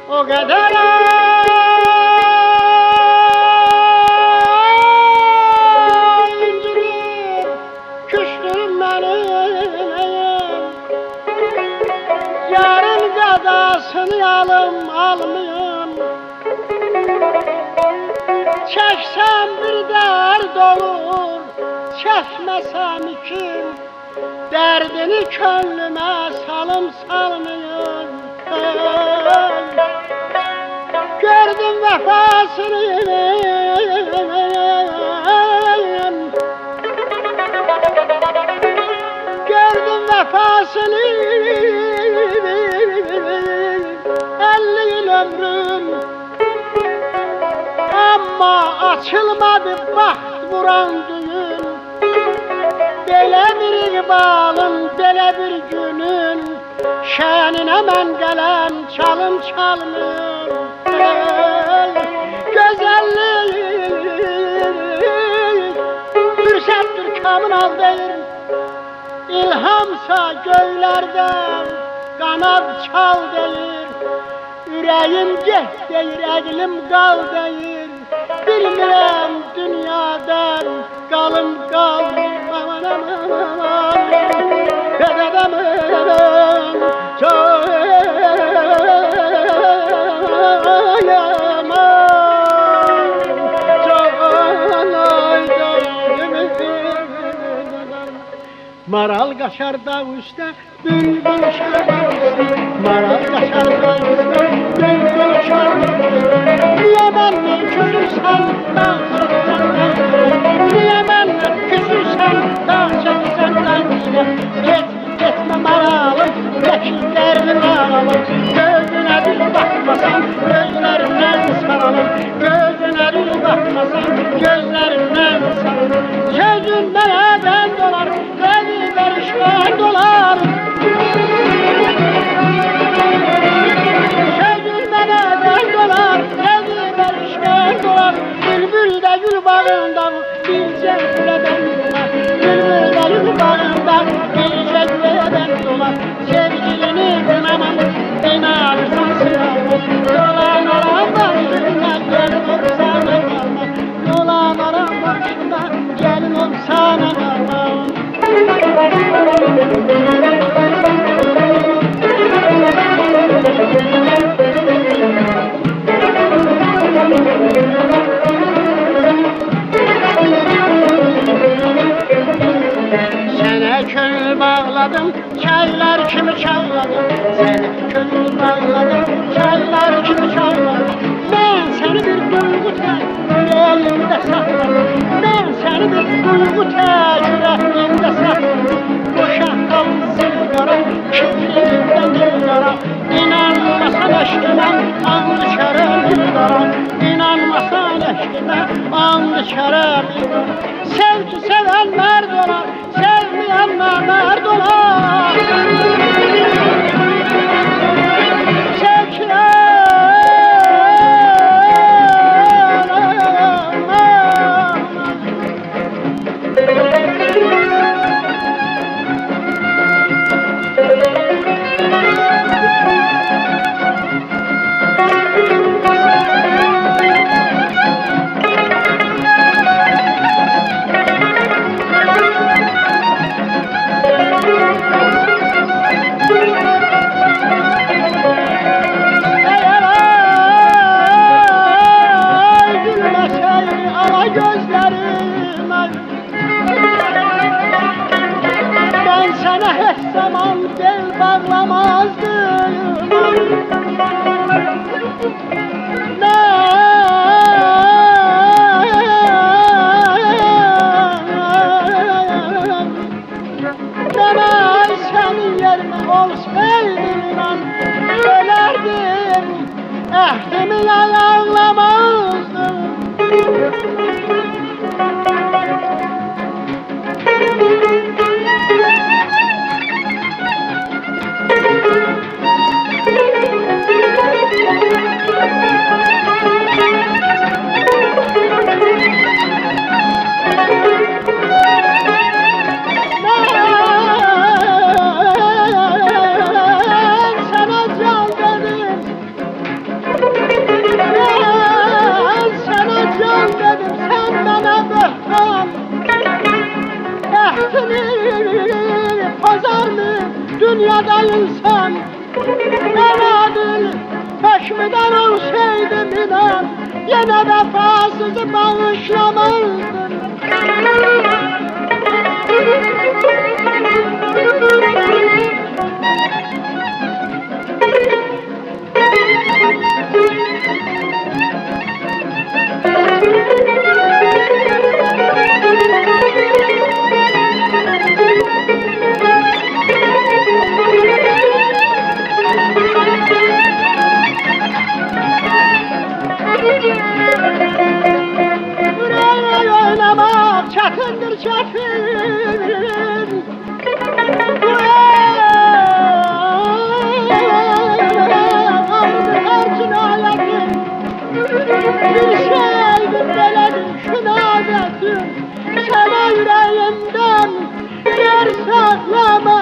O kadar incilip küstüm benim. Yarın gadasını almayayım. Çeksem bir dert olur, çekmesem kim? Derdini könlüme salmayayım. Gördüm vefasını, gördüm vefasını, 50 yıl ömrüm, ama açılmadı baht vuran düğün. Belə bir balın, belə bir günün şənine mən qələm çalmıyorum. Gözəllik fürsətdir kamınal deyir, İlhamsa göylərdən qanad çal deyir. Ürəyim get deyir, əqlim qal deyir. Bilmirəm dünyadan qalım qalım. Aman aman aman, bedədəməm çok Maral kaçar da üstte, bülbül uçar da üstte. Maral kaçar da üstte, bülbül uçar da üstte. Niye benden küsürsen, dağ çeksen da üstte. Niye benden küsürsen, dağ çeksen da üstte. Gitme maralım, beklerim ağalım. Gözüne bir bakmasan, gözlerinden saralım. Gözüne bir bakmasan, gözlerinden saralım. Sözün beraber dolar, perişan dolar. Sözün beraber dolar, perişan dolar. Bülbül de gül bağından bir cevleden dolar. Bülbül de gül bağından bir cevleden dolar. Sevgilini kınamam, inanırsan sınavım. Dolan aram başına gelin olsana kalmam. Dolan aram başına gelin olsana kalmam. Sana könül bağladım, çaylar kimi çağladım. Sana könül bağladım, çaylar kimi çağladım. Ben seni bir duygu tek yüreğimde sakladım. Ben seni bir duygu tek yüreğimde sakladım. Boşa kaldı sigara, kirliğimden yıllara. İnanmasan eşkime, anlı çare bir dara. İnanmasan eşkime, anlı çare bir dara. Sevgi seven merd olar, sevmeyenler merd olar. zaman bel bağlamazdım. Ben senin yerine olsaydım inan ölerdim, ehdimi ayarlamazdım. Pazar mı dünyada insan, ben adil peşmiden olsaydım inan yine vefasızı bağışlamazdım. Oynamak çetindir çetin. Her cinayetin bir şeydir benim şunadetim. Sana yüreğimden yer saklama.